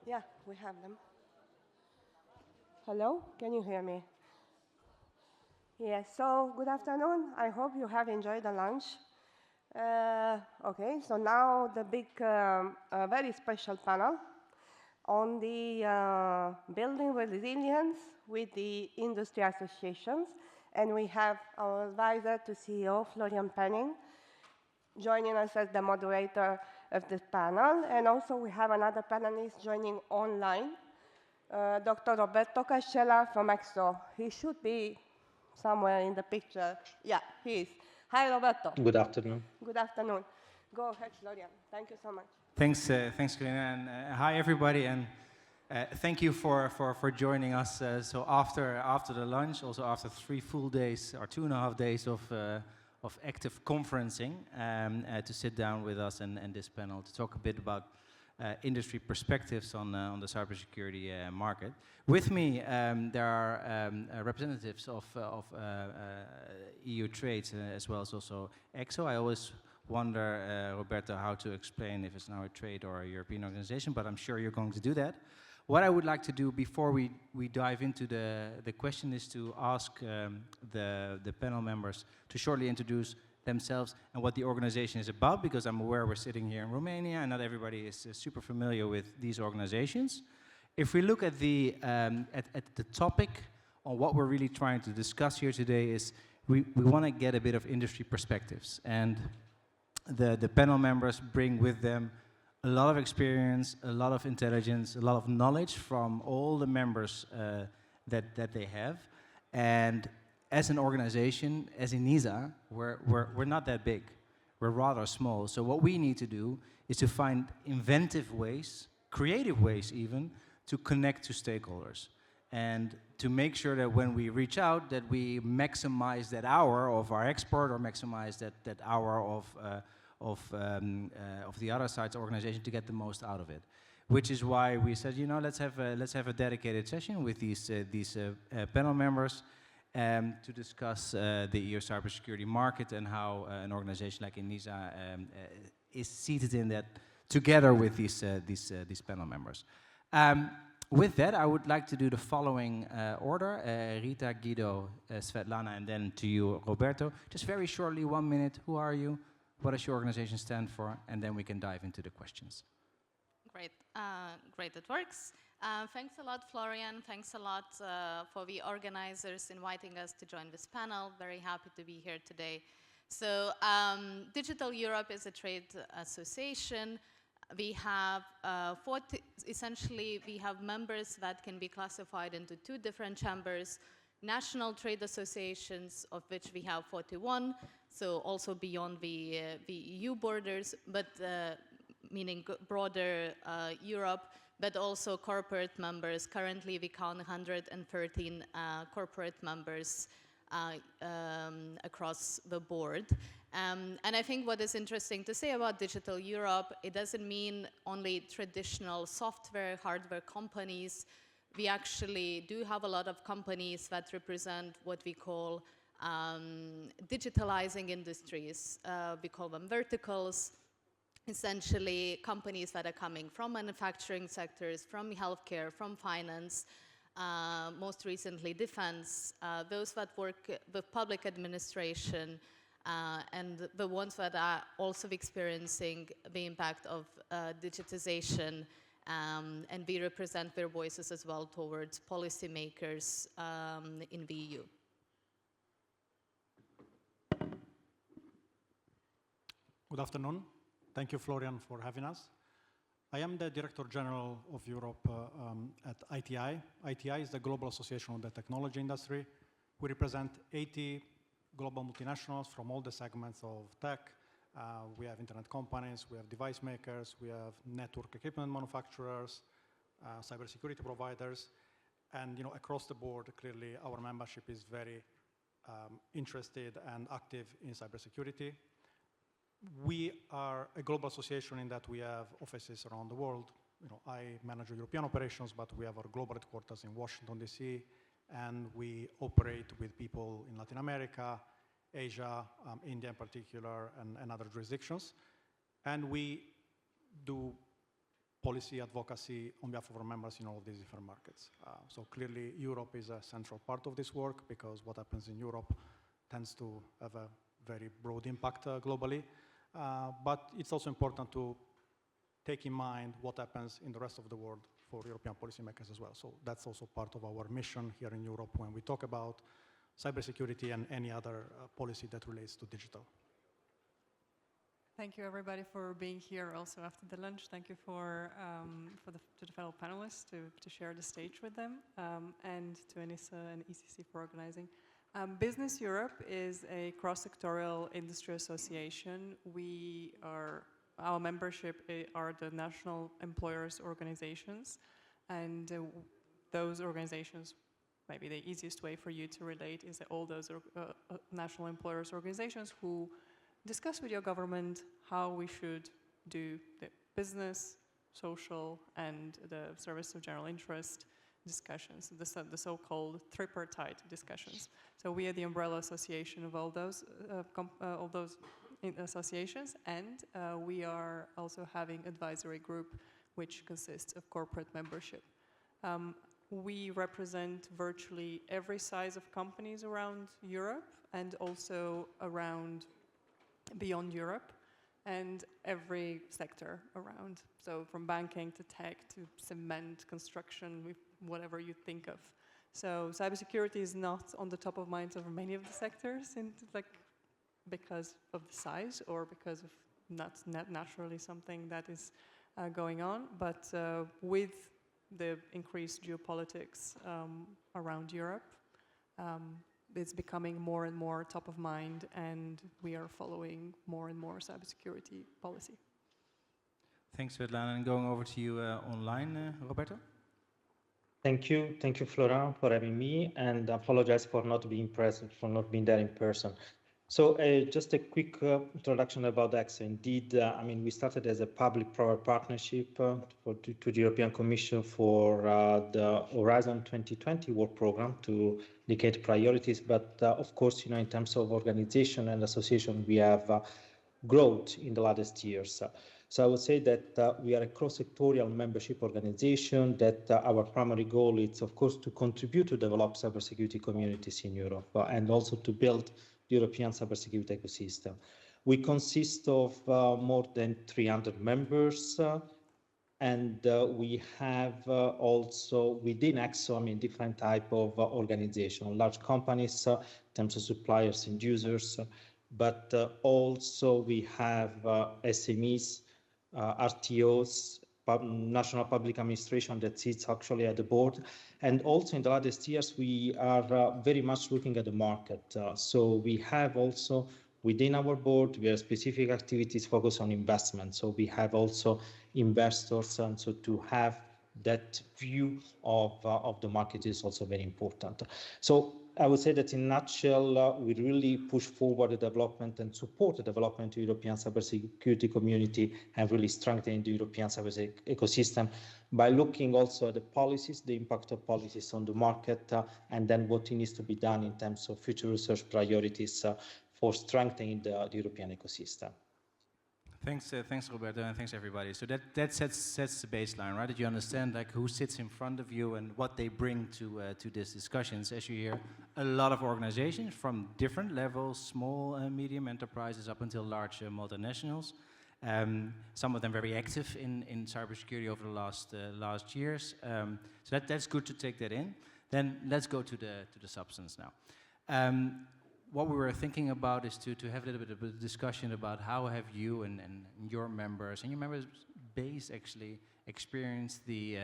Yeah, we have them. Hello, can you hear me? Yes, so good afternoon. I hope you have enjoyed the lunch. Okay, so now the big, very special panel on the building resilience with the industry associations. And we have our advisor to CEO, Florian Penning, joining us as the moderator of this panel. And also we have another panelist joining online, Dr. Roberto Cascella from EXO. He should be somewhere in the picture. Yeah, he is. Hi, Roberto. Good afternoon. Good afternoon. Go ahead, Florian. Thank you so much. Thanks, Karina, and hi everybody, and thank you for joining us. So after the lunch, also after 3 full days or 2.5 days of active conferencing, to sit down with us and this panel to talk a bit about industry perspectives on the cybersecurity market. With me, there are representatives of EU trades as well as also EXO. I always wonder, Roberto, how to explain if it's now a trade or a European organization, but I'm sure you're going to do that. What I would like to do before we dive into the question is to ask the panel members to shortly introduce themselves and what the organization is about, because I'm aware we're sitting here in Romania and not everybody is super familiar with these organizations. If we look at the topic on what we're really trying to discuss here today is we want to get a bit of industry perspectives, and the panel members bring with them a lot of experience, a lot of intelligence, a lot of knowledge from all the members that they have. And as an organization, as ENISA, we're not that big. We're rather small. So what we need to do is to find inventive ways, creative ways even, to connect to stakeholders. And to make sure that when we reach out, that we maximize that hour of our export or maximize that hour of the other side's organization to get the most out of it. Which is why we said, you know, let's have a dedicated session with these panel members to discuss the EU cybersecurity market and how an organization like ENISA is seated in that together with these panel members. With that, I would like to do the following order: Rita, Guido, Svetlana, and then to you, Roberto. Just very shortly, 1 minute. Who are you? What does your organization stand for? And then we can dive into the questions. Great, great, it works. Thanks a lot, Florian. Thanks a lot for the organizers inviting us to join this panel. Very happy to be here today. So Digital Europe is a trade association. We have essentially, we have members that can be classified into 2 different chambers: national trade associations, of which we have 41, so also beyond the EU borders, but meaning broader Europe, but also corporate members. Currently, we count 113 corporate members across the board. And I think what is interesting to say about Digital Europe, it doesn't mean only traditional software, hardware companies. We actually do have a lot of companies that represent what we call digitalizing industries. We call them verticals. Essentially, companies that are coming from manufacturing sectors, from healthcare, from finance, most recently defense, those that work with public administration, and the ones that are also experiencing the impact of digitization, and we represent their voices as well towards policymakers in the EU. Good afternoon. Thank you, Florian, for having us. I am the Director General of Europe at ITI. ITI is the Global Association of the Technology Industry. We represent 80 global multinationals from all the segments of tech. We have internet companies, we have device makers, we have network equipment manufacturers, cybersecurity providers, and across the board, clearly our membership is very interested and active in cybersecurity. We are a global association in that we have offices around the world. I manage European operations, but we have our global headquarters in Washington, D.C., and we operate with people in Latin America, Asia, India in particular, and other jurisdictions. And we do policy advocacy on behalf of our members in all of these different markets. So clearly, Europe is a central part of this work because what happens in Europe tends to have a very broad impact globally. But it's also important to take in mind what happens in the rest of the world for European policymakers as well. So that's also part of our mission here in Europe when we talk about cybersecurity and any other policy that relates to digital. Thank you, everybody, for being here also after the lunch. Thank you to the fellow panelists to share the stage with them, and to ENISA and ECC for organizing. Business Europe is a cross-sectorial industry association. Our membership are the national employers organizations, and those organizations, maybe the easiest way for you to relate is that all those national employers organizations who discuss with your government how we should do the business, social, and the service of general interest discussions, the so-called tripartite discussions. So we are the umbrella association of all those associations, and we are also having advisory group which consists of corporate membership. We represent virtually every size of companies around Europe and also beyond Europe, and every sector around. So from banking to tech to cement, construction, whatever you think of. So cybersecurity is not on the top of minds of many of the sectors, because of the size or because of not naturally something that is going on. But with the increased geopolitics around Europe, it's becoming more and more top of mind, and we are following more and more cybersecurity policy. Thanks, Svetlana. And going over to you online, Roberto. Thank you, Florian, for having me, and apologize for not being present, for not being there in person. So just a quick introduction about EXO. Indeed, we started as a public-private partnership to the European Commission for the Horizon 2020 work program to indicate priorities. But of course, in terms of organization and association, we have growth in the latest years. So I would say that we are a cross-sectorial membership organization, that our primary goal is, of course, to contribute to develop cybersecurity communities in Europe and also to build the European cybersecurity ecosystem. We consist of more than 300 members, and we have also within EXO, different type of organization, large companies in terms of suppliers and users, but also we have SMEs, RTOs, national public administration that sits actually at the board. And also in the latest years, we are very much looking at the market. So we have also within our board, we have specific activities focused on investment. So we have also investors, and so to have that view of the market is also very important. So I would say that in a nutshell, we really push forward the development and support the development of the European cybersecurity community and really strengthening the European cybersecurity ecosystem by looking also at the policies, the impact of policies on the market, and then what needs to be done in terms of future research priorities for strengthening the European ecosystem. Thanks, Roberto, and thanks everybody. So that sets the baseline, right? That you understand who sits in front of you and what they bring to these discussions. As you hear, a lot of organizations from different levels, small and medium enterprises up until large multinationals. Some of them very active in cybersecurity over the last years. So that's good to take that in. Then let's go to the substance now. What we were thinking about is to have a little bit of a discussion about how have you and your members and your members base actually experienced the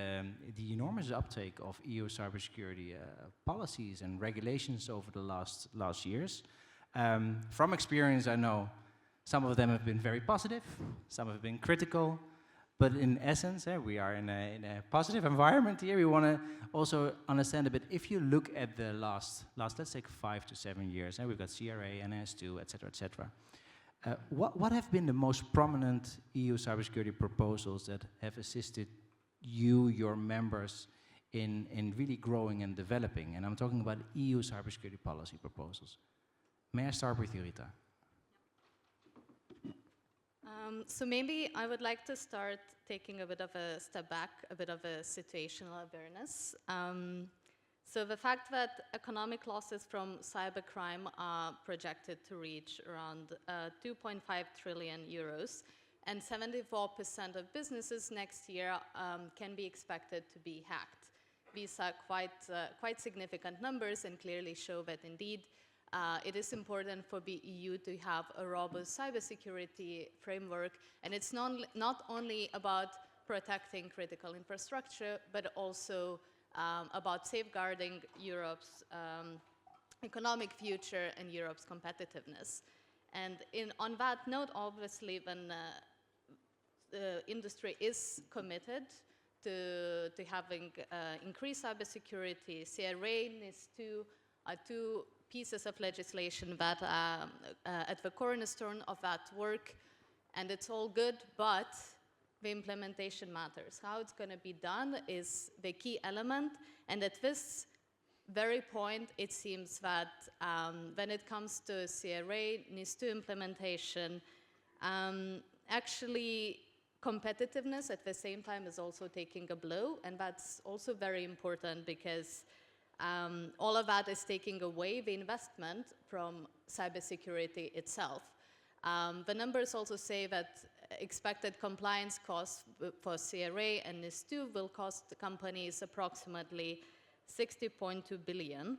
enormous uptake of EU cybersecurity policies and regulations over the last years. From experience, I know some of them have been very positive, some have been critical, but in essence, we are in a positive environment here. We want to also understand a bit, if you look at the last let's say 5 to 7 years, we've got CRA, NIS2, etc., etc. What have been the most prominent EU cybersecurity proposals that have assisted you, your members, in really growing and developing? And I'm talking about EU cybersecurity policy proposals. May I start with you, Rita? So maybe I would like to start taking a bit of a step back, a bit of a situational awareness. So the fact that economic losses from cybercrime are projected to reach around 2.5 trillion euros, and 74% of businesses next year can be expected to be hacked. These are quite significant numbers and clearly show that indeed it is important for the EU to have a robust cybersecurity framework, and it's not only about protecting critical infrastructure, but also about safeguarding Europe's economic future and Europe's competitiveness. And on that note, obviously, when the industry is committed to having increased cybersecurity, CRA, NIS2 are two pieces of legislation that are at the cornerstone of that work, and it's all good, but the implementation matters. How it's going to be done is the key element, and at this very point, it seems that when it comes to CRA, NIS2 implementation, actually competitiveness at the same time is also taking a blow, and that's also very important because all of that is taking away the investment from cybersecurity itself. The numbers also say that expected compliance costs for CRA and NIS2 will cost the companies approximately 60.2 billion.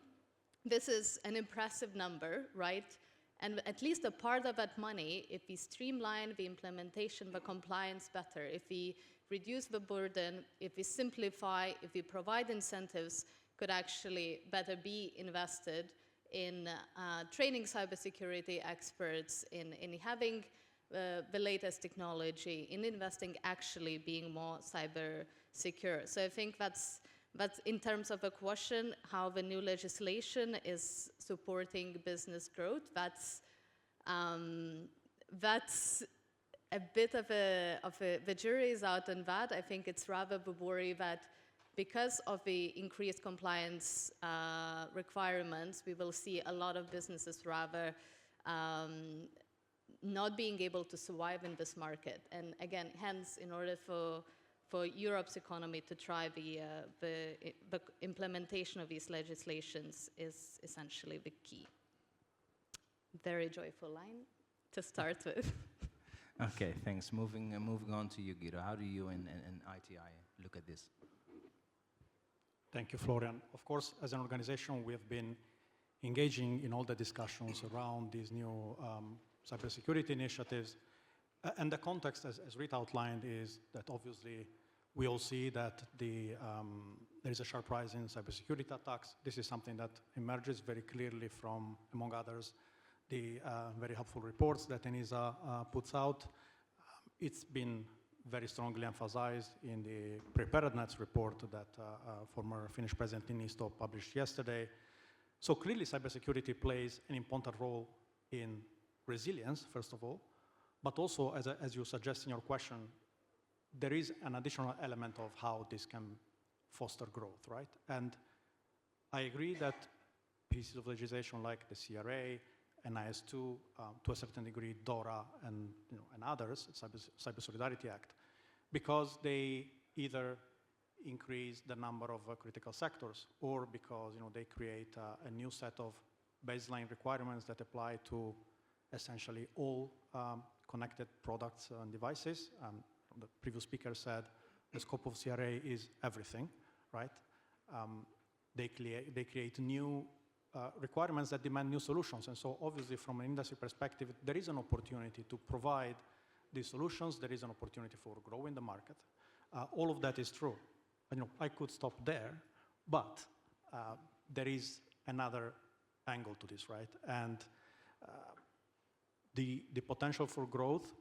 This is an impressive number, right? And at least a part of that money, if we streamline the implementation, the compliance better, if we reduce the burden, if we simplify, if we provide incentives, could actually better be invested in training cybersecurity experts, in having the latest technology, in investing actually being more cyber secure. So I think that's in terms of a question, how the new legislation is supporting business growth. That's a bit of the jury is out on that. I think it's rather the worry that because of the increased compliance requirements, we will see a lot of businesses rather not being able to survive in this market. And again, hence, in order for Europe's economy to try the implementation of these legislations is essentially the key. Very joyful line to start with. Okay, thanks. Moving on to you, Guido. How do you and ITI look at this? Thank you, Florian. Of course, as an organization, we have been engaging in all the discussions around these new cybersecurity initiatives. And the context, as Rita outlined, is that obviously we all see that there is a sharp rise in cybersecurity attacks. This is something that emerges very clearly from, among others, the very helpful reports that ENISA puts out. It's been very strongly emphasized in the preparedness report that former Finnish President Niinistö published yesterday. So clearly cybersecurity plays an important role in resilience, first of all, but also, as you suggest in your question, there is an additional element of how this can foster growth, right? And I agree that pieces of legislation like the CRA, NIS2, to a certain degree, DORA, and others, Cyber Solidarity Act, because they either increase the number of critical sectors, or because they create a new set of baseline requirements that apply to essentially all connected products and devices. The previous speaker said the scope of CRA is everything, right? They create new requirements that demand new solutions. And so obviously from an industry perspective, there is an opportunity to provide these solutions. There is an opportunity for growing the market. All of that is true. I could stop there, but there is another angle to this, right? And the potential for growth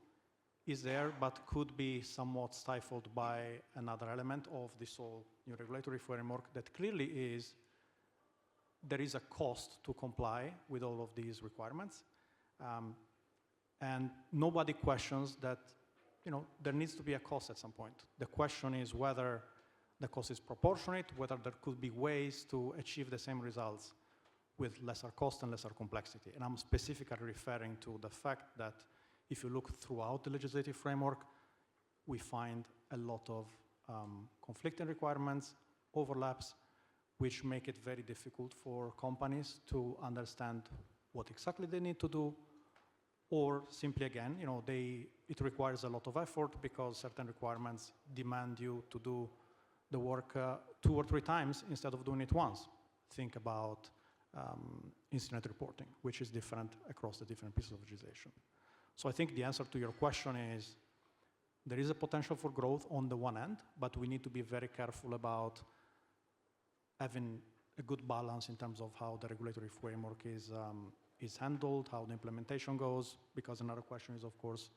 is there, but could be somewhat stifled by another element of this whole new regulatory framework that clearly is there is a cost to comply with all of these requirements. And nobody questions that there needs to be a cost at some point. The question is whether the cost is proportionate, whether there could be ways to achieve the same results with lesser cost and lesser complexity. And I'm specifically referring to the fact that if you look throughout the legislative framework, we find a lot of conflicting requirements, overlaps, which make it very difficult for companies to understand what exactly they need to do, or simply again, it requires a lot of effort because certain requirements demand you to do the work 2 or 3 times instead of doing it once. Think about incident reporting, which is different across the different pieces of legislation. So I think the answer to your question is there is a potential for growth on the one end, but we need to be very careful about having a good balance in terms of how the regulatory framework is handled, how the implementation goes, because another question is, of course,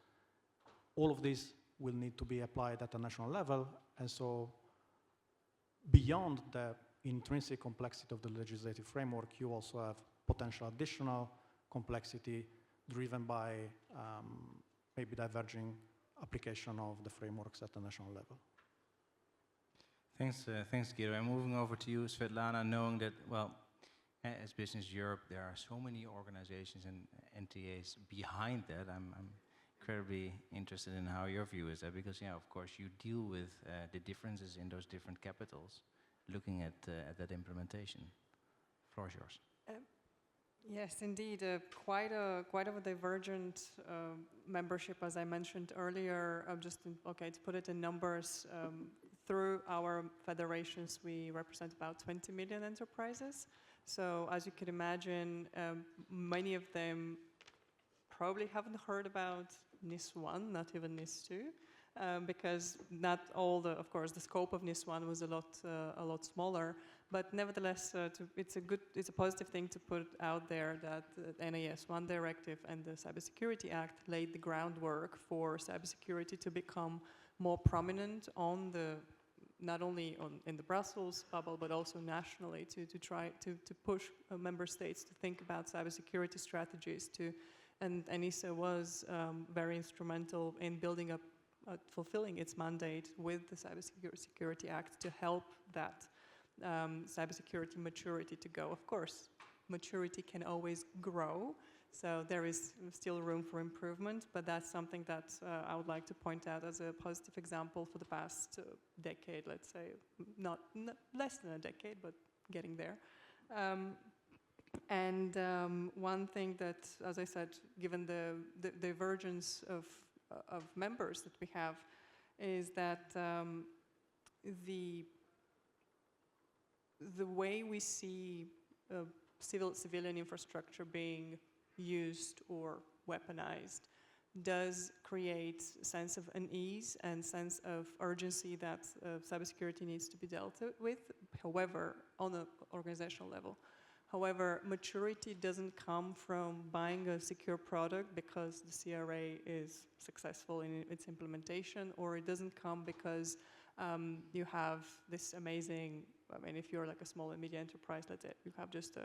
all of this will need to be applied at a national level, and so beyond the intrinsic complexity of the legislative framework, you also have potential additional complexity driven by maybe diverging application of the frameworks at the national level. Thanks, Guido. I'm moving over to you, Svetlana, knowing that, well, as Business Europe, there are so many organizations and NTAs behind that. I'm incredibly interested in how your view is that, because, yeah, of course, you deal with the differences in those different capitals, looking at that implementation. The floor is yours. Yes, indeed, quite a divergent membership, as I mentioned earlier. To put it in numbers, through our federations, we represent about 20 million enterprises. So, as you can imagine, many of them probably haven't heard about NIS1, not even NIS2, because not all of course, the scope of NIS1 was a lot smaller. But nevertheless, it's a positive thing to put out there that the NIS1 directive and the Cybersecurity Act laid the groundwork for cybersecurity to become more prominent on not only in the Brussels bubble, but also nationally to try to push member states to think about cybersecurity strategies. And ENISA was very instrumental in building up, fulfilling its mandate with the Cybersecurity Act to help that cybersecurity maturity to go. Of course, maturity can always grow, so there is still room for improvement, but that's something that I would like to point out as a positive example for the past decade, let's say, not less than a decade, but getting there. One thing that, as I said, given the divergence of members that we have, is that the way we see civilian infrastructure being used or weaponized does create a sense of unease and sense of urgency that cybersecurity needs to be dealt with, however, on an organizational level. However, maturity doesn't come from buying a secure product because the CRA is successful in its implementation, or it doesn't come because you have this amazing, if you're like a small and medium enterprise, let's say, you have just an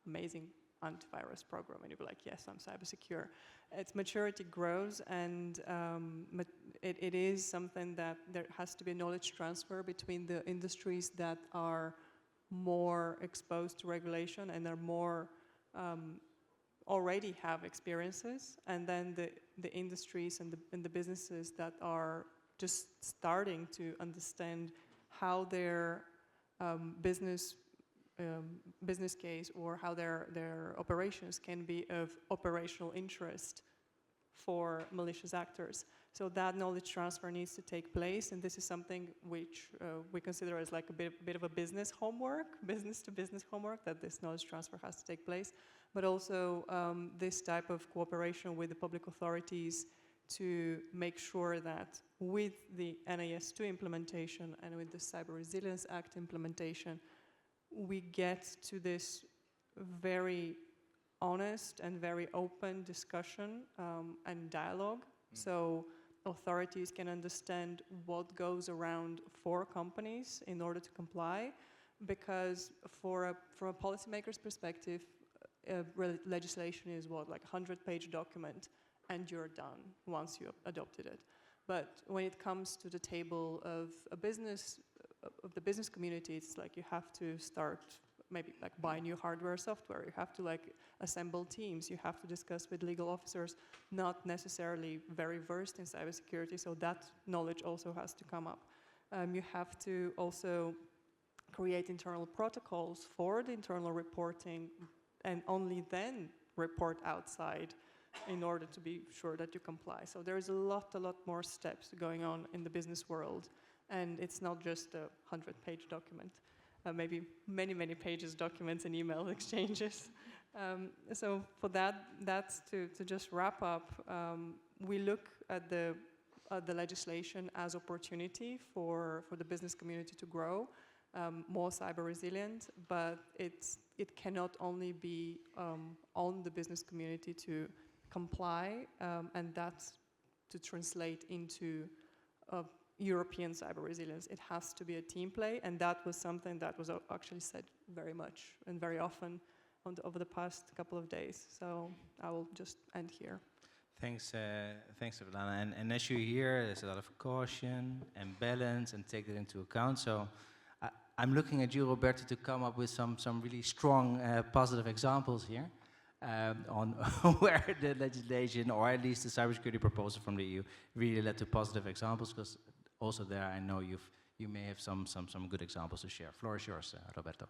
amazing antivirus program, and you'll be like, yes, I'm cyber secure. Its maturity grows, and it is something that there has to be a knowledge transfer between the industries that are more exposed to regulation and are more already have experiences, and then the industries and the businesses that are just starting to understand how their business case or how their operations can be of operational interest for malicious actors. So that knowledge transfer needs to take place, and this is something which we consider as like a bit of a business homework, business-to-business homework, that this knowledge transfer has to take place, but also this type of cooperation with the public authorities to make sure that with the NIS2 implementation and with the Cyber Resilience Act implementation, we get to this very honest and very open discussion and dialogue. So authorities can understand what goes around for companies in order to comply, because from a policymaker's perspective, legislation is like a 100-page document, and you're done once you adopted it. But when it comes to the table of the business community, it's like you have to start maybe like buy new hardware, software. You have to like assemble teams. You have to discuss with legal officers, not necessarily very versed in cybersecurity. So that knowledge also has to come up. You have to also create internal protocols for the internal reporting, and only then report outside in order to be sure that you comply. So there's a lot more steps going on in the business world, and it's not just a 100-page document, maybe many pages, documents and email exchanges. So for that's to just wrap up. We look at the legislation as opportunity for the business community to grow, more cyber resilient, but it cannot only be on the business community to comply, and that's to translate into European cyber resilience. It has to be a team play, and that was something that was actually said very much and very often over the past couple of days. So I will just end here. Thanks, Svetlana. And as you hear, there's a lot of caution and balance, and take that into account. So I'm looking at you, Roberto, to come up with some really strong positive examples here on where the legislation, or at least the cybersecurity proposal from the EU, really led to positive examples. Because also there, I know you may have some good examples to share. Floor is yours, Roberto.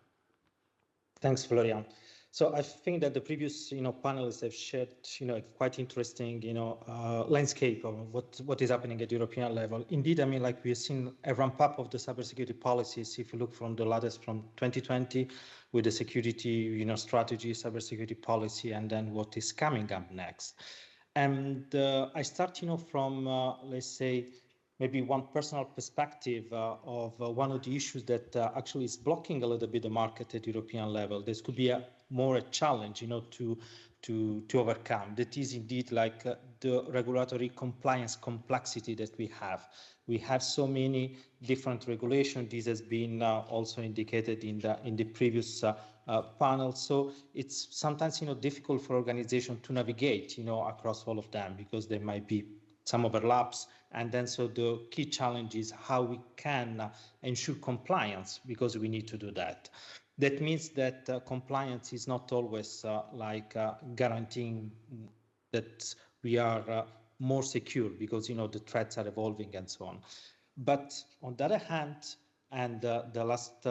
Thanks, Florian. So I think that the previous, panelists have shared, a quite interesting, landscape of what is happening at European level. Indeed, I mean, like we have seen a ramp up of the cybersecurity policies. If you look from the latest from 2020, with the security, strategy, cybersecurity policy, and then what is coming up next. And I start, from let's say, maybe one personal perspective of one of the issues that actually is blocking a little bit the market at European level. This could be more a challenge, to overcome. That is indeed like the regulatory compliance complexity that we have. We have so many different regulations. This has been also indicated in the previous panel. So it's sometimes difficult for organizations to navigate across all of them, because there might be some overlaps. And then so the key challenge is how we can ensure compliance, because we need to do that. That means that compliance is not always guaranteeing that we are more secure, because the threats are evolving and so on. But on the other hand, and the last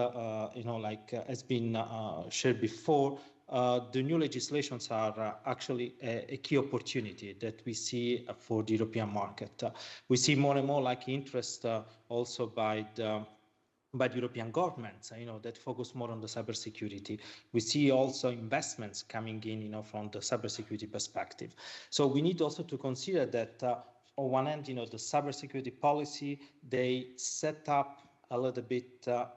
has been shared before, the new legislations are actually a key opportunity that we see for the European market. We see more and more interest also by the European governments, that focus more on the cybersecurity. We see also investments coming in, from the cybersecurity perspective. So we need also to consider that on one end, the cybersecurity policy, they set up a little bit, the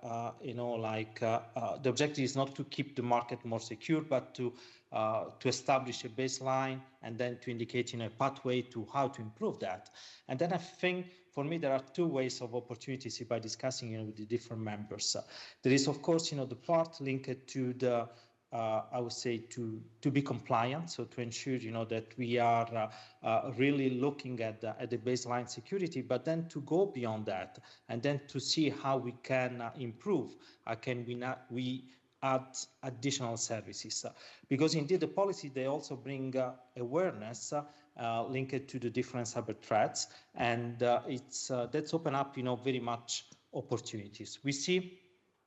objective is not to keep the market more secure, but to establish a baseline and then to indicate a pathway to how to improve that. And then I think, for me, there are two ways of opportunities by discussing with the different members. There is, of course, the part linked to the, I would say, to be compliant, so to ensure, that we are really looking at the baseline security, but then to go beyond that, and then to see how we can improve. Can we add additional services? Because indeed, the policy, they also bring awareness linked to the different cyber threats, and that's open up, very much opportunities. We see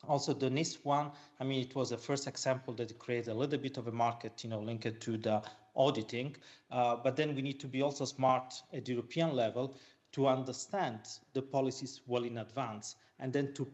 also the NIST one. I mean, it was the first example that created a little bit of a market, linked to the auditing. But then we need to be also smart at the European level to understand the policies well in advance, and then to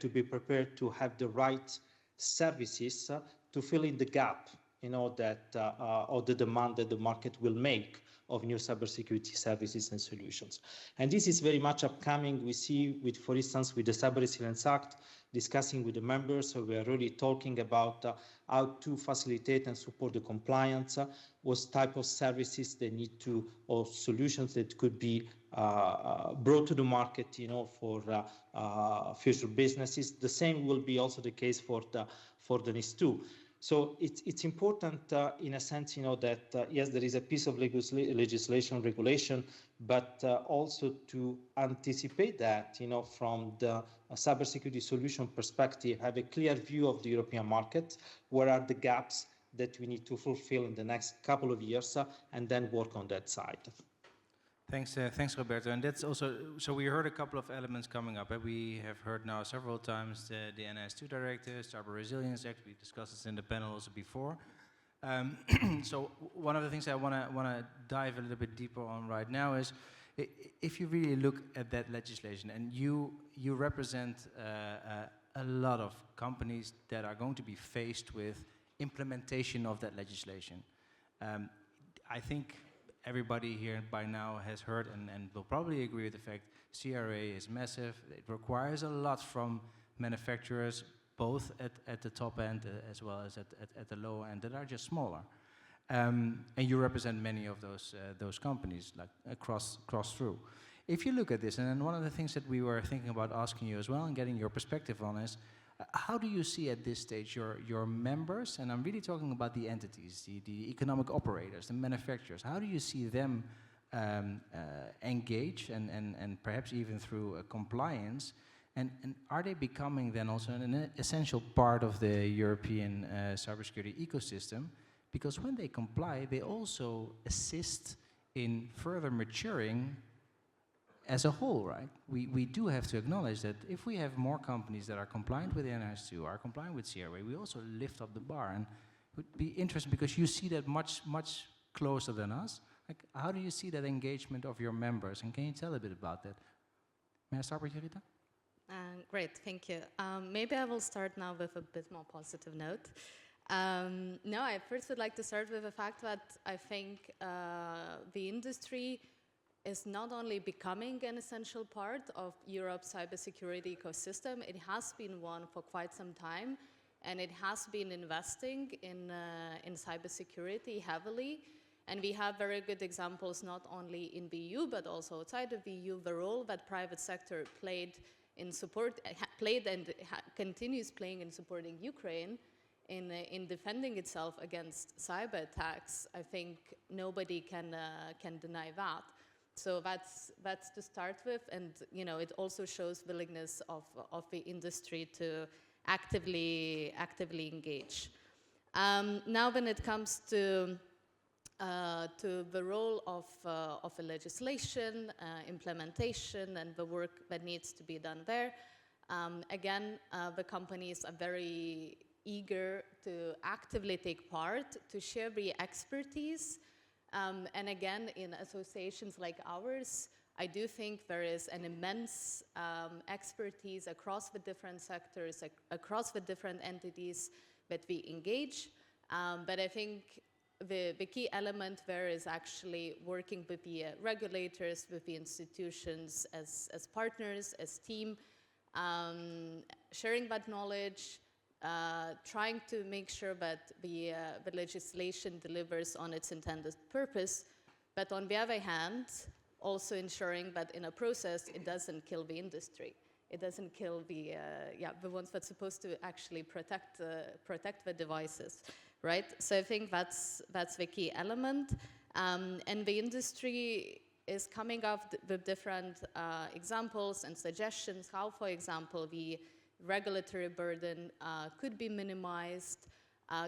be prepared to have the right services to fill in the gap, that or the demand that the market will make of new cybersecurity services and solutions. And this is very much upcoming. We see with, for instance, with the Cyber Resilience Act, discussing with the members, so we are really talking about how to facilitate and support the compliance, what type of services they need to, or solutions that could be brought to the market, for future businesses. The same will be also the case for the NIS2. So it's important in a sense, that yes, there is a piece of legislation, regulation, but also to anticipate that, from the cybersecurity solution perspective, have a clear view of the European market, where are the gaps that we need to fulfill in the next couple of years, and then work on that side. Thanks, Roberto. And that's also, so we heard a couple of elements coming up. We have heard now several times the NIS2 Directive, Cyber Resilience Act. We discussed this in the panel also before. So one of the things I want to dive a little bit deeper on right now is, if you really look at that legislation, and you represent a lot of companies that are going to be faced with implementation of that legislation. I think everybody here by now has heard and will probably agree with the fact CRA is massive. It requires a lot from manufacturers, both at the top end as well as at the low end, that are just smaller. And you represent many of those companies, like across through. If you look at this, and then one of the things that we were thinking about asking you as well and getting your perspective on is, how do you see at this stage your members, and I'm really talking about the entities, the economic operators, the manufacturers, how do you see them engage and perhaps even through compliance, and are they becoming then also an essential part of the European cybersecurity ecosystem? Because when they comply, they also assist in further maturing as a whole, right? We do have to acknowledge that if we have more companies that are compliant with NIS2, are compliant with CRA, we also lift up the bar. And it would be interesting because you see that much closer than us. Like, how do you see that engagement of your members? And can you tell a bit about that? May I start with you, Rita? Great, thank you. Maybe I will start now with a bit more positive note. No, I first would like to start with the fact that I think the industry is not only becoming an essential part of Europe's cybersecurity ecosystem, it has been one for quite some time, and it has been investing in cybersecurity heavily. And we have very good examples, not only in the EU, but also outside of the EU, the role that private sector played and continues playing in supporting Ukraine in defending itself against cyber attacks. I think nobody can deny that. So that's to start with, and it also shows willingness of the industry to actively engage. Now, when it comes to the role of a legislation, implementation, and the work that needs to be done there, again, the companies are very eager to actively take part, to share the expertise. And again, in associations like ours, I do think there is an immense expertise across the different sectors, across the different entities that we engage. But I think the key element there is actually working with the regulators, with the institutions as partners, as team, sharing that knowledge, trying to make sure that the legislation delivers on its intended purpose, but on the other hand, also ensuring that in a process it doesn't kill the industry. It doesn't kill the ones that's supposed to actually protect the devices, right? So I think that's the key element, and the industry is coming up with different examples and suggestions how, for example, the regulatory burden could be minimized.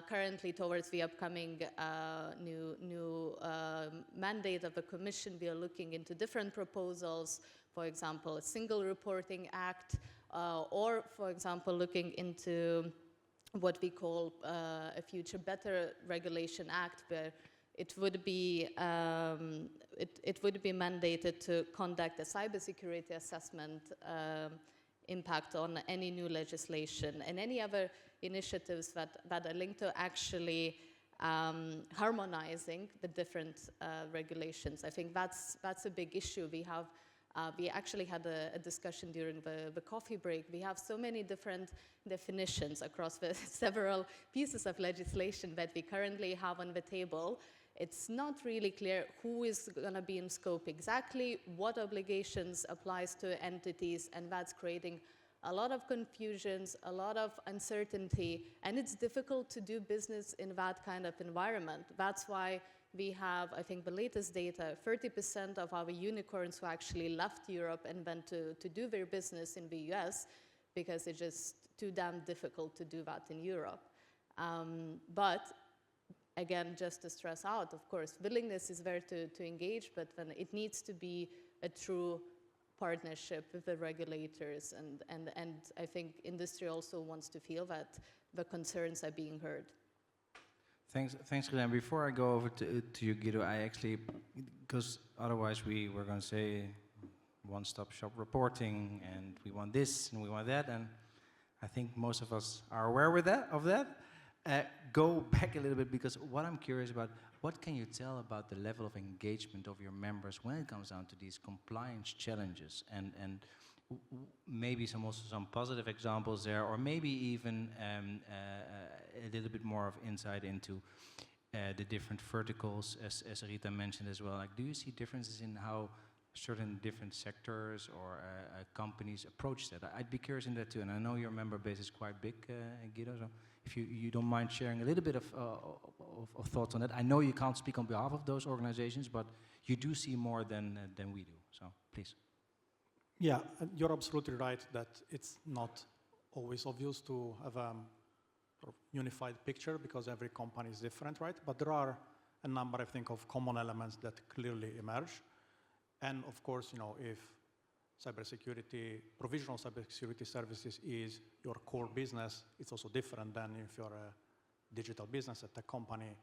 Currently, towards the upcoming new mandate of the Commission, we are looking into different proposals, for example, a single reporting act, or, for example, looking into what we call a future better regulation act, where it would be mandated to conduct a cybersecurity assessment impact on any new legislation and any other initiatives that are linked to actually harmonizing the different regulations. I think that's a big issue. We actually had a discussion during the coffee break. We have so many different definitions across the several pieces of legislation that we currently have on the table. It's not really clear who is going to be in scope exactly, what obligations applies to entities, and that's creating a lot of confusions, a lot of uncertainty, and it's difficult to do business in that kind of environment. That's why we have, I think the latest data, 30% of our unicorns who actually left Europe and went to do their business in the US, because it's just too damn difficult to do that in Europe. But again, just to stress out, of course, willingness is there to engage, but then it needs to be a true partnership with the regulators, and I think industry also wants to feel that the concerns are being heard. Thanks, Rita. Before I go over to you, Guido, I actually, because otherwise we were going to say one-stop shop reporting, and we want this and we want that, and I think most of us are aware of that. Go back a little bit, because what I'm curious about, what can you tell about the level of engagement of your members when it comes down to these compliance challenges, and maybe some positive examples there, or maybe even a little bit more of insight into the different verticals, as Rita mentioned as well. Like, do you see differences in how certain different sectors or companies approach that? I'd be curious in that too, and I know your member base is quite big, Guido, so if you don't mind sharing a little bit of thoughts on that. I know you can't speak on behalf of those organizations, but you do see more than we do, so please. Yeah, you're absolutely right that it's not always obvious to have a sort of unified picture, because every company is different, right? But there are a number, I think, of common elements that clearly emerge. And of course, if cybersecurity, provisional cybersecurity services is your core business, it's also different than if you're a digital business at a company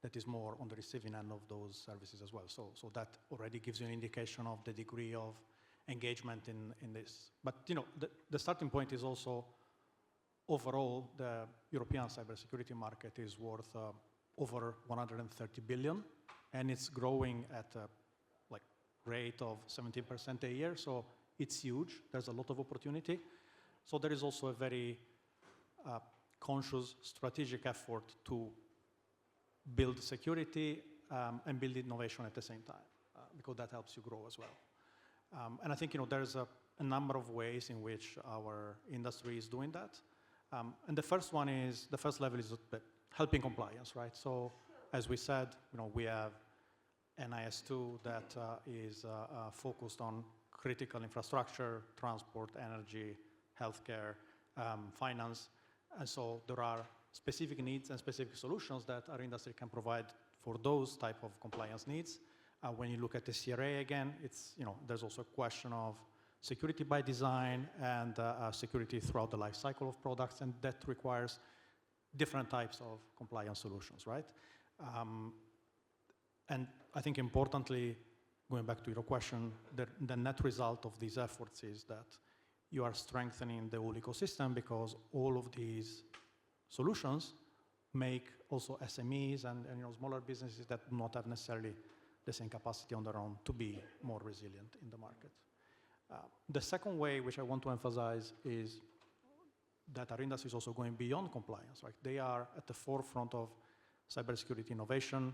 that is more on the receiving end of those services as well. So that already gives you an indication of the degree of engagement in this. But the starting point is also, overall, the European cybersecurity market is worth over 130 billion, and it's growing at a rate of 17% a year, so it's huge. There's a lot of opportunity. So there is also a very conscious strategic effort to build security and build innovation at the same time, because that helps you grow as well. And I think there's a number of ways in which our industry is doing that. And the first level is helping compliance, right? So as we said, we have NIS2 that is focused on critical infrastructure, transport, energy, healthcare, finance. And so there are specific needs and specific solutions that our industry can provide for those type of compliance needs. When you look at the CRA again, there's also a question of security by design and security throughout the life cycle of products, and that requires different types of compliance solutions, right? And I think importantly, going back to your question, the net result of these efforts is that you are strengthening the whole ecosystem, because all of these solutions make also SMEs and smaller businesses that do not have necessarily the same capacity on their own to be more resilient in the market. The second way which I want to emphasize is that our industry is also going beyond compliance, right? They are at the forefront of cybersecurity innovation.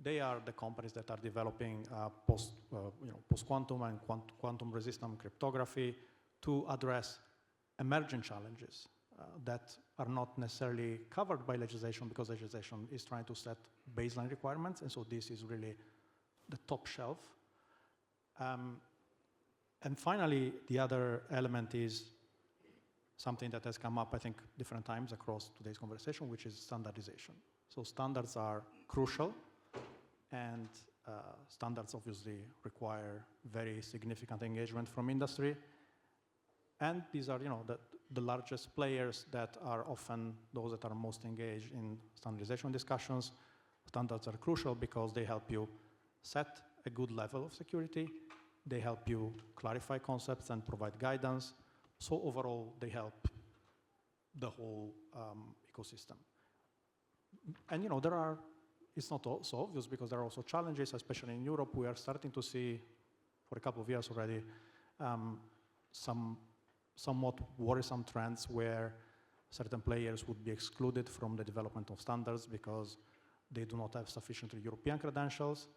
They are the companies that are developing post-quantum and quantum-resistant cryptography to address emerging challenges that are not necessarily covered by legislation, because legislation is trying to set baseline requirements, and so this is really the top shelf. And finally, the other element is something that has come up, I think, different times across today's conversation, which is standardization. So standards are crucial, and standards obviously require very significant engagement from industry. And these are, the largest players that are often those that are most engaged in standardization discussions. Standards are crucial because they help you set a good level of security. They help you clarify concepts and provide guidance. So overall, they help the whole ecosystem. And it's not so obvious, because there are also challenges, especially in Europe. We are starting to see, for a couple of years already, some somewhat worrisome trends where certain players would be excluded from the development of standards because they do not have sufficiently European credentials.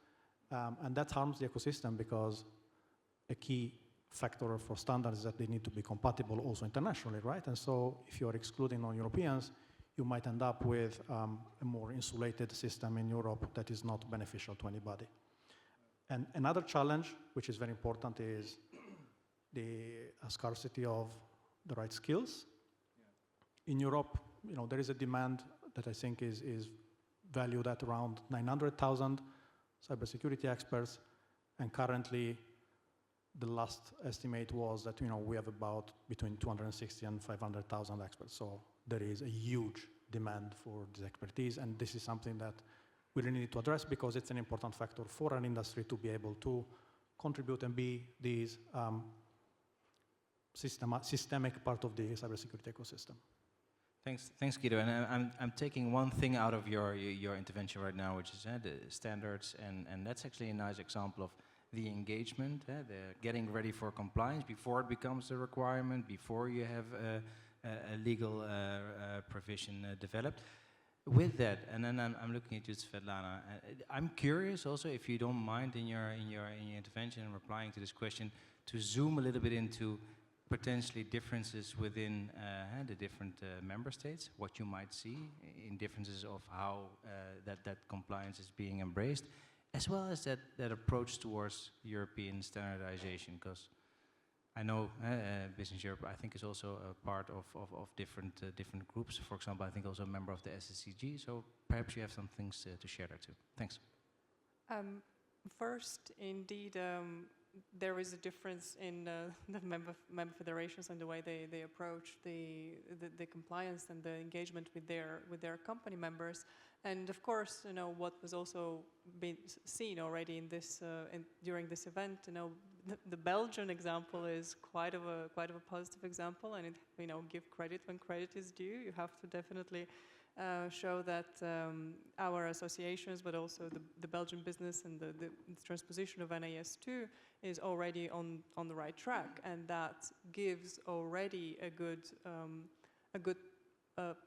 And that harms the ecosystem, because a key factor for standards is that they need to be compatible also internationally, right? And so if you're excluding non-Europeans, you might end up with a more insulated system in Europe that is not beneficial to anybody. And another challenge, which is very important, is the scarcity of the right skills. In Europe, there is a demand that I think is valued at around 900,000 cybersecurity experts, and currently the last estimate was that we have about between 260 and 500,000 experts. So there is a huge demand for this expertise, and this is something that we really need to address because it's an important factor for an industry to be able to contribute and be these systemic part of the cybersecurity ecosystem. Thanks, Guido. And I'm taking one thing out of your intervention right now, which is the standards, and that's actually a nice example of the engagement, the getting ready for compliance before it becomes a requirement, before you have a legal provision developed. With that, and then I'm looking at you, Svetlana. I'm curious also, if you don't mind, in your intervention and replying to this question, to zoom a little bit into potentially differences within the different member states, what you might see in differences of how that compliance is being embraced, as well as that approach towards European standardization, because I know Business Europe, I think, is also a part of different groups. For example, I think also a member of the SSCG, so perhaps you have some things to share there too. Thanks. First, indeed, there is a difference in the member federations and the way they approach the compliance and the engagement with their company members. And of course, what was also been seen already in this during this event, the Belgian example is quite of a positive example, and give credit when credit is due. You have to definitely show that our associations, but also the Belgian business and the transposition of NIS2 is already on the right track, and that gives already a good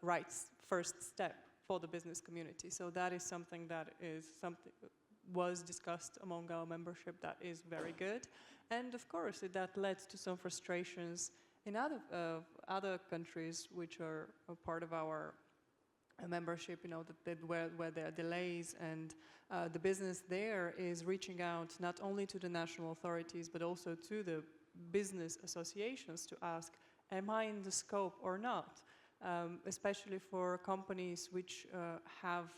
right first step for the business community. So that is something that was discussed among our membership that is very good, and of course that led to some frustrations in other countries which are a part of our membership, where there are delays, and the business there is reaching out not only to the national authorities but also to the business associations to ask, am I in the scope or not? Especially for companies which have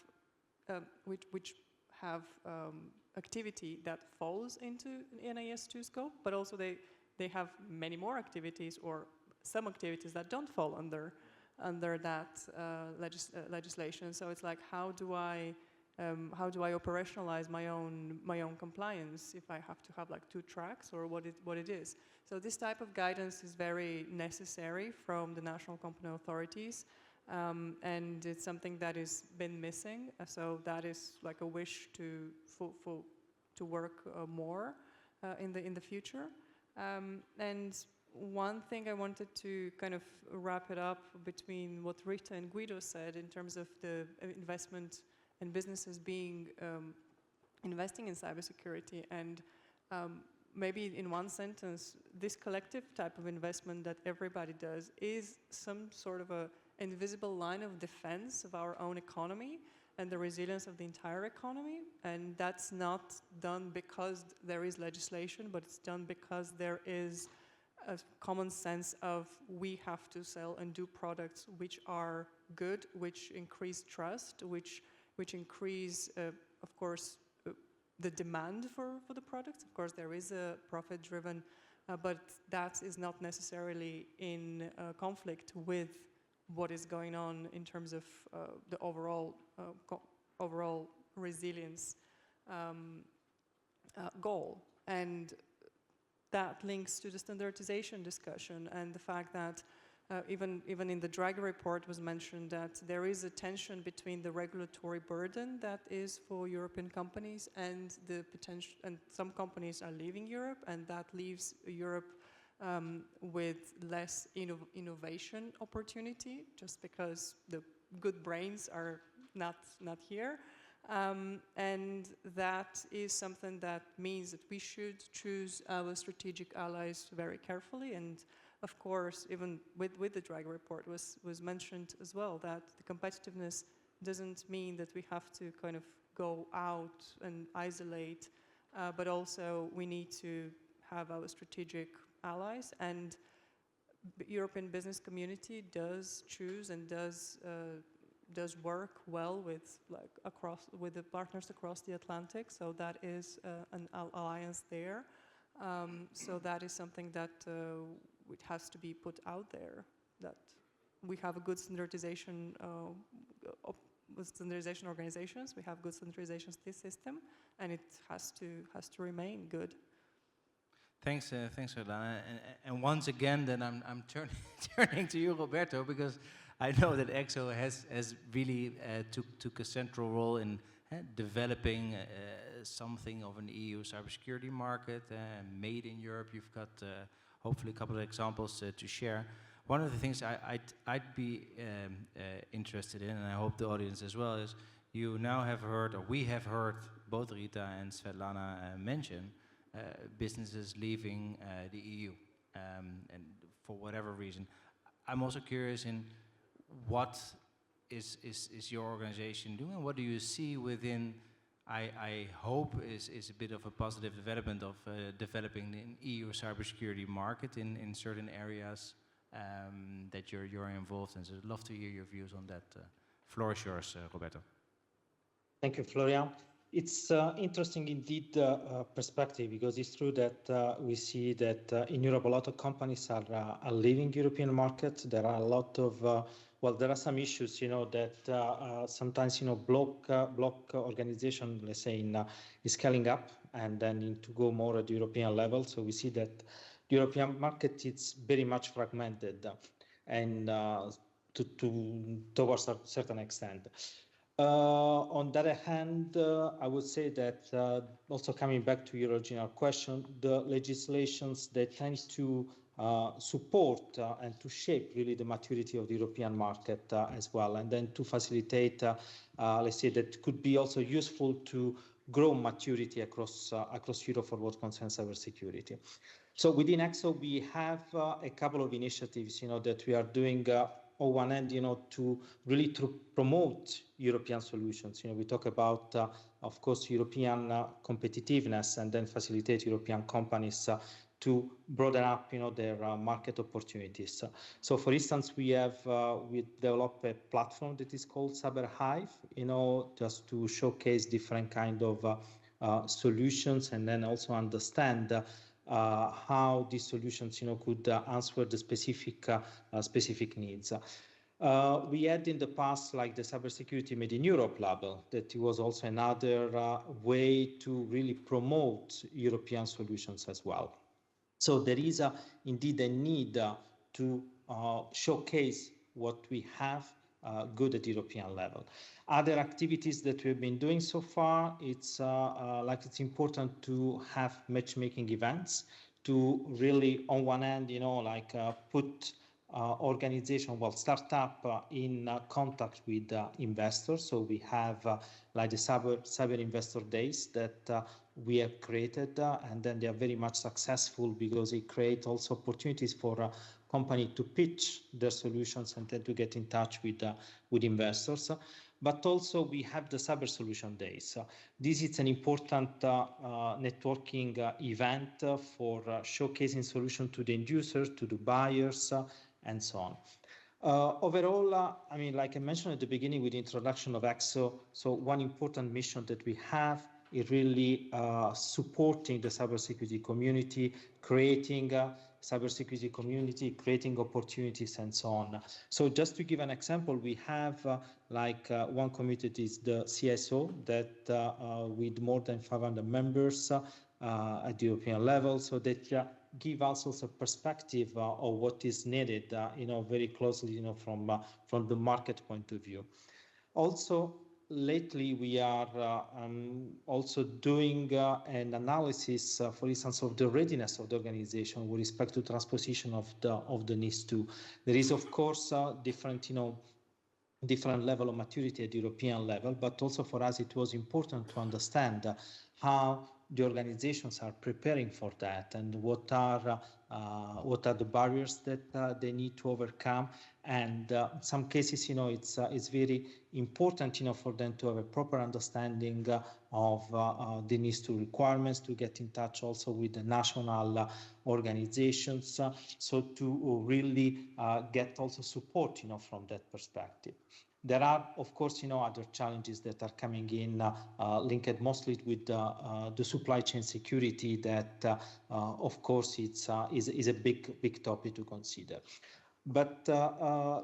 activity that falls into NIS2 scope, but also they have many more activities or some activities that don't fall under that legislation. So it's like, how do I operationalize my own compliance if I have to have like 2 tracks, or what it is? So this type of guidance is very necessary from the national company authorities, and it's something that has been missing. So that is like a wish to work more in the future. And one thing I wanted to kind of wrap it up between what Rita and Guido said in terms of the investment and businesses being investing in cybersecurity, and maybe in one sentence, this collective type of investment that everybody does is some sort of a invisible line of defense of our own economy and the resilience of the entire economy, and that's not done because there is legislation, but it's done because there is a common sense of we have to sell and do products which are good, which increase trust, which increase, of course, the demand for the products. Of course, there is a profit-driven, but that is not necessarily in conflict with what is going on in terms of the overall resilience goal. And that links to the standardization discussion and the fact that even in the Draghi report was mentioned that there is a tension between the regulatory burden that is for European companies and the potential, and some companies are leaving Europe, and that leaves Europe with less innovation opportunity, just because the good brains are not here. And that is something that means that we should choose our strategic allies very carefully. And of course, even with the Draghi report was mentioned as well, that the competitiveness doesn't mean that we have to kind of go out and isolate, but also we need to have our strategic allies. And the European business community does choose and does work well with with the partners across the Atlantic. So that is an alliance there. So that is something that it has to be put out there, that we have a good standardization with standardization organizations, we have good standardization system, and it has to remain good. Thanks, Svetlana. And once again, then I'm turning to you, Roberto, because I know that EXO has really took a central role in developing something of an EU cybersecurity market, made in Europe. You've got hopefully a couple of examples to share. One of the things I'd be interested in, and I hope the audience as well, is you now have heard, or we have heard, both Rita and Svetlana mention businesses leaving the EU, and for whatever reason. I'm also curious in what is your organization doing? What do you see within, I hope, is a bit of a positive development of developing an EU cybersecurity market in certain areas that you're involved in. So I'd love to hear your views on that. Floor is yours, Roberto. Thank you, Florian. It's interesting indeed perspective, because it's true that we see that in Europe a lot of companies are leaving European markets. There are a lot of well, there are some issues, that sometimes block organization, let's say, is scaling up and then need to go more at the European level. So we see that the European market is very much fragmented and towards a certain extent. On the other hand, I would say that also coming back to your original question, the legislations that tend to support and to shape really the maturity of the European market as well, and then to facilitate, let's say, that could be also useful to grow maturity across Europe for what concerns cybersecurity. So within EXO, we have a couple of initiatives, that we are doing. On one end, to really promote European solutions. We talk about, of course, European competitiveness, and then facilitate European companies to broaden up, their market opportunities. So, for instance, we developed a platform that is called CyberHive, just to showcase different kind of solutions, and then also understand how these solutions, could answer the specific needs. We had in the past, like the Cybersecurity Made in Europe label, that it was also another way to really promote European solutions as well. So there is indeed a need to showcase what we have good at European level. Other activities that we've been doing so far, it's important to have matchmaking events to really, on one end, put organization, startup in contact with investors. So we have like the cyber investor days that we have created, and then they are very much successful because it creates also opportunities for a company to pitch their solutions and then to get in touch with investors. But also we have the Cyber Solution Days. This is an important networking event for showcasing solutions to the end users, to the buyers, and so on. Overall, like I mentioned at the beginning with the introduction of EXO, so one important mission that we have is really supporting the cybersecurity community, creating cybersecurity community, creating opportunities, and so on. So just to give an example, we have one community is the CSO that with more than 500 members at the European level, so that give us also a perspective of what is needed, very closely, from the market point of view. Also, lately we are also doing an analysis, for instance, of the readiness of the organization with respect to transposition of the NIS2. There is, of course, different, different level of maturity at European level, but also for us it was important to understand how the organizations are preparing for that and what are the barriers that they need to overcome. And in some cases, it's very important, for them to have a proper understanding of the NIS2 requirements, to get in touch also with the national organizations, so to really get also support, from that perspective. There are, of course, other challenges that are coming in, linked mostly with the supply chain security that, of course, is a big topic to consider. But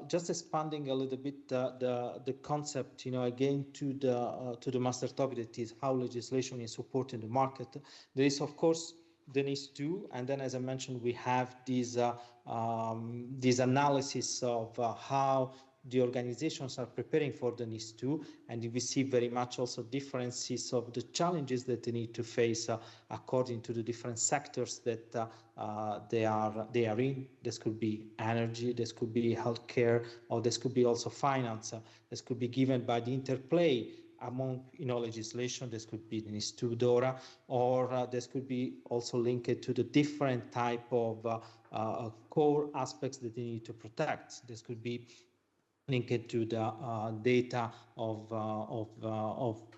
just expanding a little bit the concept, again to the master topic, that is how legislation is supporting the market. There is, of course, the NIS2, and then, as I mentioned, we have this analysis of how the organizations are preparing for the NIS2, and we see very much also differences of the challenges that they need to face according to the different sectors that they are in. This could be energy, this could be healthcare, or this could be also finance. This could be given by the interplay among legislation. This could be the NIS2 DORA, or this could be also linked to the different type of core aspects that they need to protect. This could be linked to the data of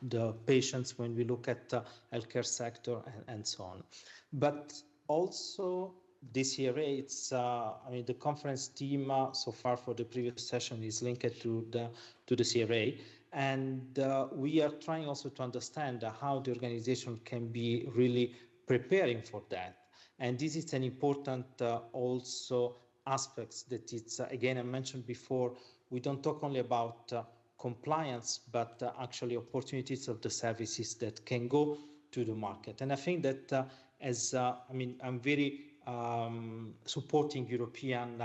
the patients when we look at the healthcare sector and so on. But also this CRA, it's the conference team so far for the previous session is linked to the CRA, and we are trying also to understand how the organization can be really preparing for that. And this is an important also aspects that it's again I mentioned before. We don't talk only about compliance, but actually opportunities of the services that can go to the market. And I think that I'm very supporting European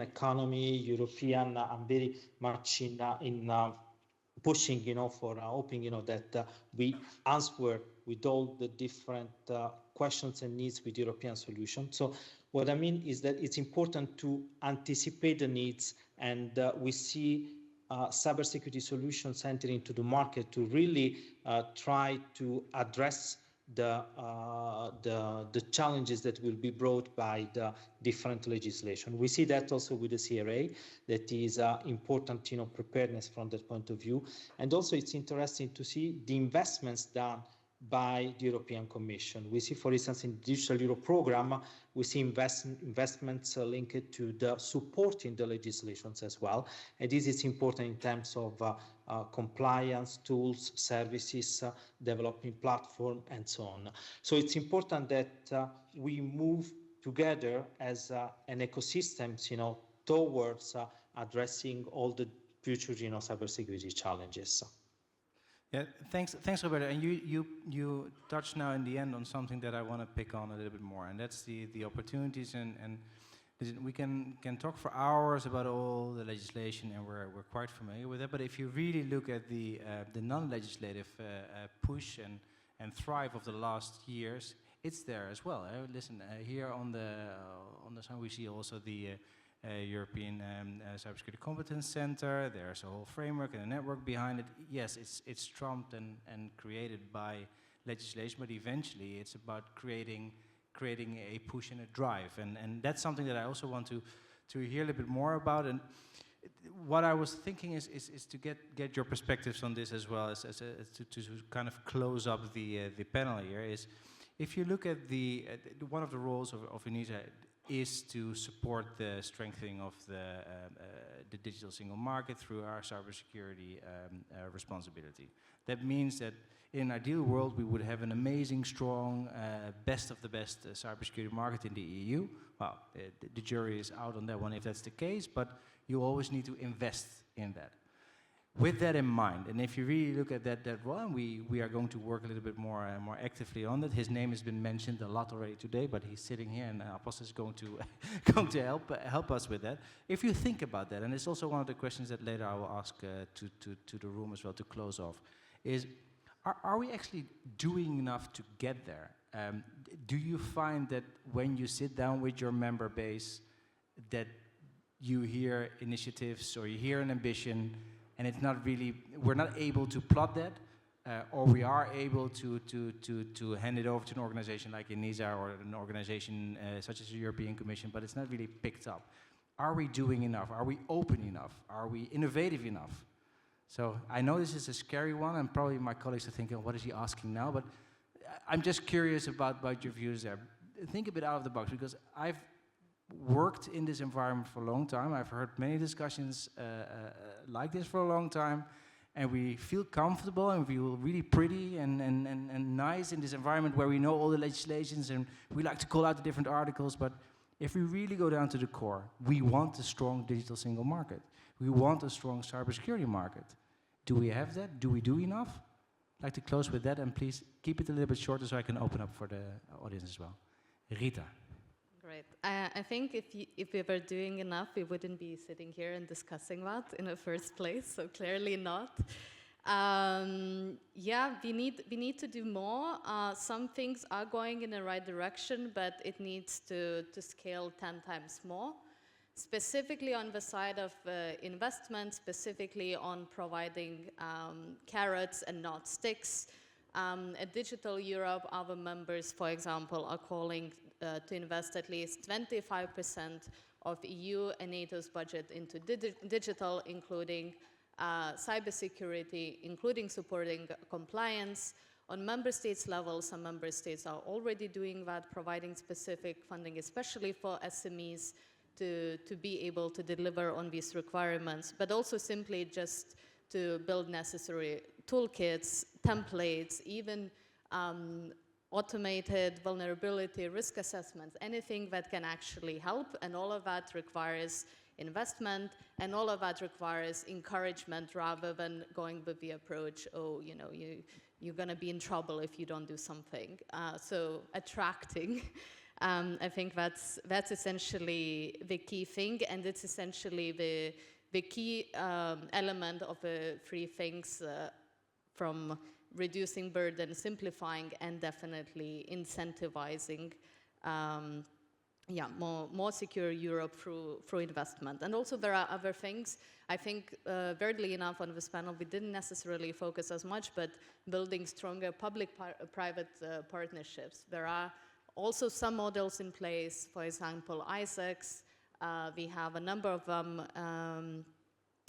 economy, I'm very much in pushing, for hoping, that we answer with all the different questions and needs with European solutions. So what I mean is that it's important to anticipate the needs, and we see cybersecurity solutions entering into the market to really try to address the challenges that will be brought by the different legislation. We see that also with the CRA, that is important, preparedness from that point of view. And also it's interesting to see the investments done by the European Commission. We see, for instance, in the Digital Euro program, we see investments linked to the supporting the legislations as well. And this is important in terms of compliance, tools, services, developing platform, and so on. So it's important that we move together as an ecosystem, towards addressing all the future, cybersecurity challenges. Yeah, thanks, Roberto. And you touched now in the end on something that I want to pick on a little bit more, and that's the opportunities. And we can talk for hours about all the legislation, and we're quite familiar with that. But if you really look at the non-legislative push and thrive of the last years, it's there as well. Listen, here on the side we see also the European Cybersecurity Competence Center. There's a whole framework and a network behind it. Yes, it's trumped and created by legislation, but eventually it's about creating a push and a drive, and that's something that I also want to hear a little bit more about. And what I was thinking is to get your perspectives on this, as well as to kind of close up the panel here. Is if you look at one of the roles of ENISA is to support the strengthening of the digital single market through our cybersecurity responsibility. That means that in an ideal world we would have an amazing, strong, best of the best cybersecurity market in the EU. Well, the jury is out on that one if that's the case, but you always need to invest in that. With that in mind, and if you really look at that one, we are going to work a little bit more actively on that. His name has been mentioned a lot already today, but he's sitting here, and Apostle is going to help us with that. If you think about that, and it's also one of the questions that later I will ask to the room as well to close off, is are we actually doing enough to get there? Do you find that when you sit down with your member base, that you hear initiatives or you hear an ambition, and it's not really, we're not able to plot that, or we are able to hand it over to an organization like ENISA or an organization such as the European Commission, but it's not really picked up. Are we doing enough? Are we open enough? Are we innovative enough? So I know this is a scary one, and probably my colleagues are thinking, what is he asking now? But I'm just curious about your views there. Think a bit out of the box, because I've worked in this environment for a long time. I've heard many discussions like this for a long time, and we feel comfortable and we feel really pretty and nice in this environment where we know all the legislations and we like to call out the different articles. But if we really go down to the core, we want a strong digital single market. We want a strong cybersecurity market. Do we have that? Do we do enough? I'd like to close with that, and please keep it a little bit shorter so I can open up for the audience as well. Rita. Great. I think if we were doing enough, we wouldn't be sitting here and discussing that in the first place, so clearly not. Yeah, we need to do more. Some things are going in the right direction, but it needs to scale 10 times more. Specifically on the side of investment, specifically on providing carrots and not sticks. At Digital Europe, our members, for example, are calling to invest at least 25% of EU and NATO's budget into digital, including cybersecurity, including supporting compliance. On member states level, some member states are already doing that, providing specific funding, especially for SMEs, to be able to deliver on these requirements, but also simply just to build necessary toolkits, templates, even automated vulnerability risk assessments, anything that can actually help, and all of that requires investment, and all of that requires encouragement rather than going with the approach, oh, you know, you're gonna be in trouble if you don't do something. So attracting, I think that's essentially the key thing, and it's essentially the key element of the three things from reducing burden, simplifying, and definitely incentivizing more secure Europe through investment. And also there are other things. I think, weirdly enough, on this panel, we didn't necessarily focus as much, but building stronger public-private partnerships. There are also some models in place, for example, ITICs. We have a number of them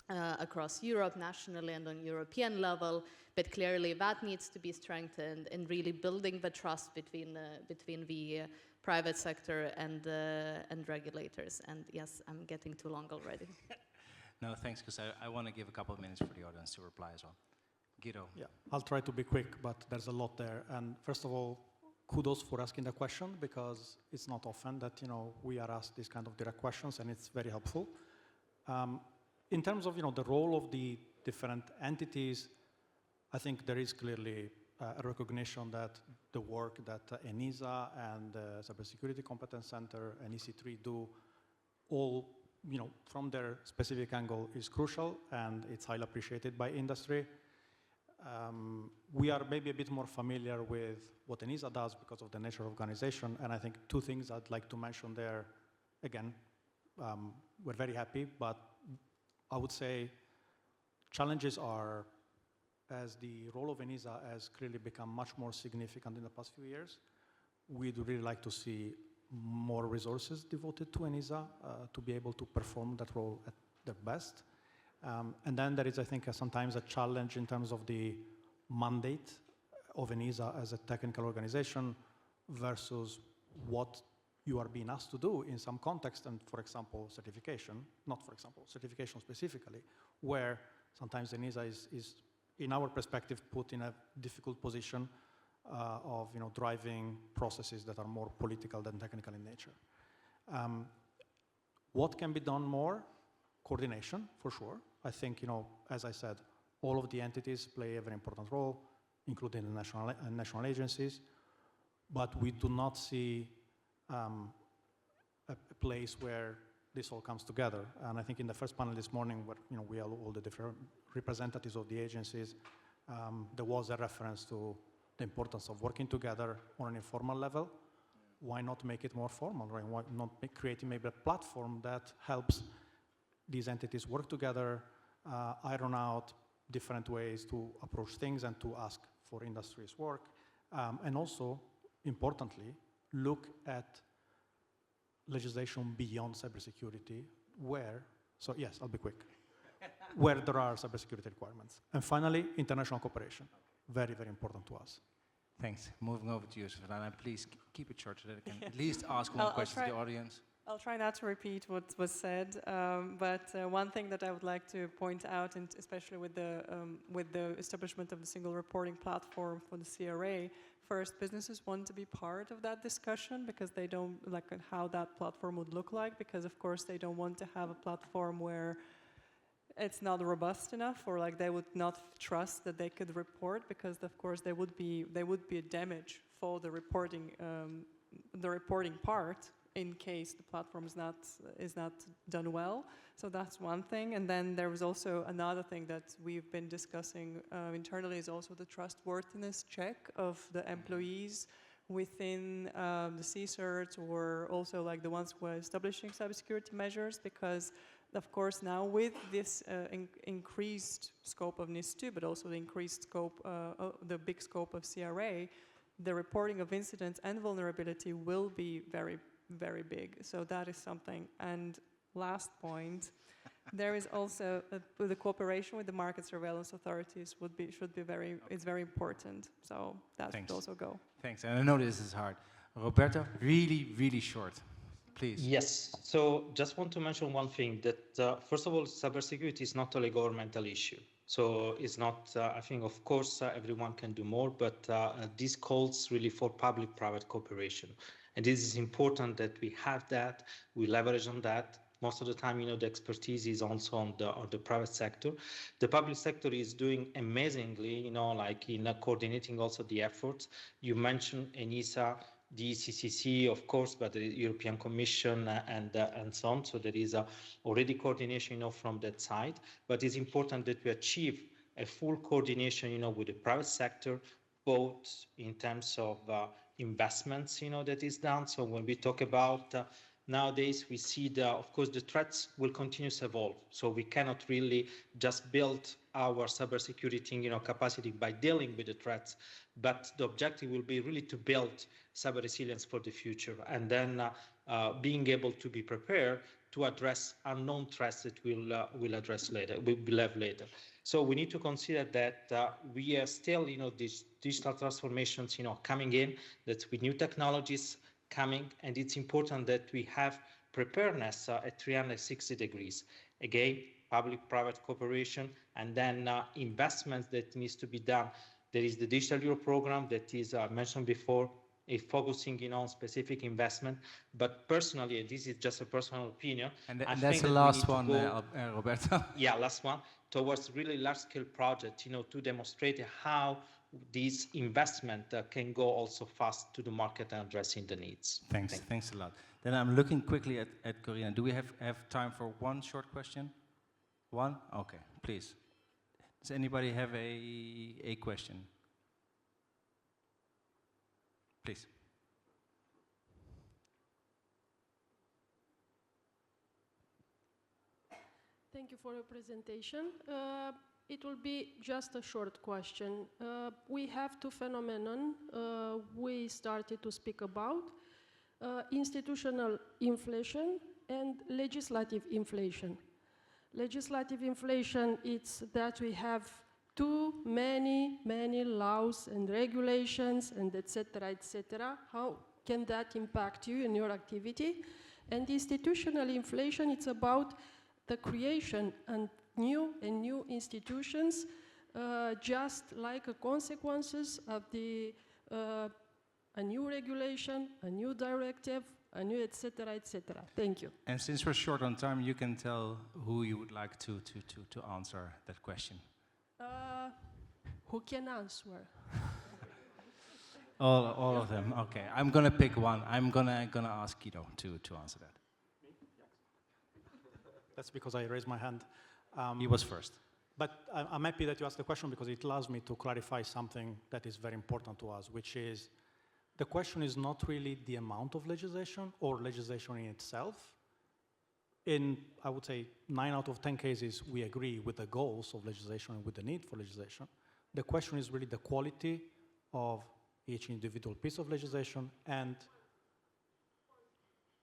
across Europe, nationally and on European level, but clearly that needs to be strengthened in really building the trust between the private sector and regulators. And yes, I'm getting too long already. No, thanks, because I want to give a couple of minutes for the audience to reply as well. Guido. Yeah, I'll try to be quick, but there's a lot there. And first of all, kudos for asking the question, because it's not often that, you know, we are asked these kind of direct questions, and it's very helpful. In terms of, you know, the role of the different entities, I think there is clearly a recognition that the work that ENISA and the Cybersecurity Competence Center and EC3 do, all, you know, from their specific angle, is crucial, and it's highly appreciated by industry. We are maybe a bit more familiar with what ENISA does because of the nature of organization, and I think two things I'd like to mention there. Again, we're very happy, but I would say challenges are, as the role of ENISA has clearly become much more significant in the past few years, we'd really like to see more resources devoted to ENISA to be able to perform that role at their best. And then there is, I think, sometimes a challenge in terms of the mandate of ENISA as a technical organization versus what you are being asked to do in some context, and for example, certification, not for example, certification specifically, where sometimes ENISA is, in our perspective, put in a difficult position of, you know, driving processes that are more political than technical in nature. What can be done more? Coordination, for sure. I think, you know, as I said, all of the entities play a very important role, including the national agencies, but we do not see a place where this all comes together. And I think in the first panel this morning, where, you know, we have all the different representatives of the agencies, there was a reference to the importance of working together on an informal level. Why not make it more formal, right? Why not creating maybe a platform that helps these entities work together, iron out different ways to approach things and to ask for industry's work. And also, importantly, look at legislation beyond cybersecurity where, so yes, I'll be quick, where there are cybersecurity requirements. And finally, international cooperation, very, very important to us. Thanks. Moving over to you, Svetlana. Please keep it short so that I can at least ask one question to the audience. I'll try not to repeat what was said, but one thing that I would like to point out, and especially with the establishment of the single reporting platform for the CRA, first, businesses want to be part of that discussion because they don't like how that platform would look like, because of course they don't want to have a platform where it's not robust enough, or like they would not trust that they could report, because of course there would be a damage for the reporting part in case the platform is not done well. So that's one thing. And then there was also another thing that we've been discussing internally, is also the trustworthiness check of the employees within the CSIRT, or also like the ones who are establishing cybersecurity measures, because of course now with this increased scope of NIS2, but also the increased scope, the big scope of CRA, the reporting of incidents and vulnerability will be very, very big. So that is something. And last point, there is also the cooperation with the market surveillance authorities is very important. So that should also go. Thanks. And I know this is hard. Roberto, really, really short. Please. Yes. So just want to mention one thing, that first of all, cybersecurity is not only a governmental issue. So it's not, I think, of course, everyone can do more, but this calls really for public-private cooperation. And this is important that we have that, we leverage on that. Most of the time, the expertise is also on the private sector. The public sector is doing amazingly, like in coordinating also the efforts. You mentioned ENISA, the CCC, of course, but the European Commission and so on. So there is already coordination, from that side. But it's important that we achieve a full coordination, with the private sector, both in terms of investments, that is done. So when we talk about nowadays, we see of course, the threats will continue to evolve. So we cannot really just build our cybersecurity, capacity by dealing with the threats, but the objective will be really to build cyber resilience for the future, and then being able to be prepared to address unknown threats that we'll address later. We'll have later. So we need to consider that we are still, these digital transformations, coming in. That's with new technologies coming, and it's important that we have preparedness at 360 degrees. Again, public-private cooperation, and then investments that needs to be done. There is the Digital Euro program that is mentioned before, focusing on specific investment. But personally, this is just a personal opinion. And that's the last one, Roberto. Yeah, last one, towards really large-scale project, to demonstrate how this investment can go also fast to the market and addressing the needs. Thanks a lot. Then I'm looking quickly at Corina. Do we have time for one short question? One? Okay, please. Does anybody have a question? Please. Thank you for your presentation. It will be just a short question. We have two phenomena we started to speak about, institutional inflation and legislative inflation. Legislative inflation, it's that we have too many laws and regulations and etc., etc. How can that impact you in your activity? And institutional inflation, it's about the creation and new institutions, just like consequences of a new regulation, a new directive, a new etc., etc. Thank you. And since we're short on time, you can tell who you would like to answer that question. Who can answer? All of them. Okay, I'm gonna pick one. I'm gonna ask Guido to answer that. That's because I raised my hand. He was first. But I'm happy that you asked the question, because it allows me to clarify something that is very important to us, which is the question is not really the amount of legislation or legislation in itself, in, I would say, 9 out of 10 cases, we agree with the goals of legislation and with the need for legislation. The question is really the quality of each individual piece of legislation and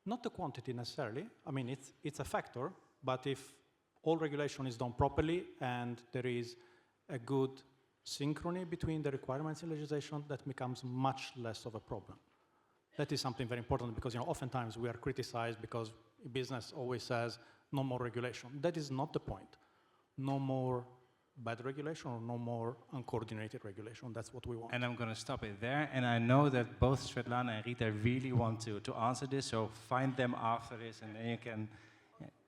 not the quantity necessarily. I mean, it's a factor, but if all regulation is done properly and there is a good synchrony between the requirements in legislation, that becomes much less of a problem. That is something very important because, you know, oftentimes we are criticized because business always says no more regulation. That is not the point. No more bad regulation or no more uncoordinated regulation. That's what we want. And I'm going to stop it there. And I know that both Svetlana and Rita really want to answer this, so find them after this, and then you can,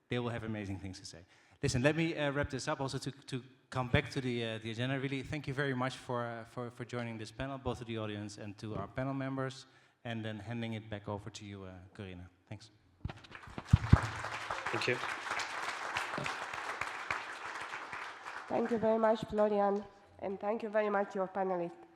they will have amazing things to say. Listen, let me wrap this up also to come back to the agenda. Really, thank you very much for joining this panel, both to the audience and to our panel members. And then handing it back over to you, Corina. Thanks. Thank you. Thank you very much, Florian, and thank you very much, your panelists.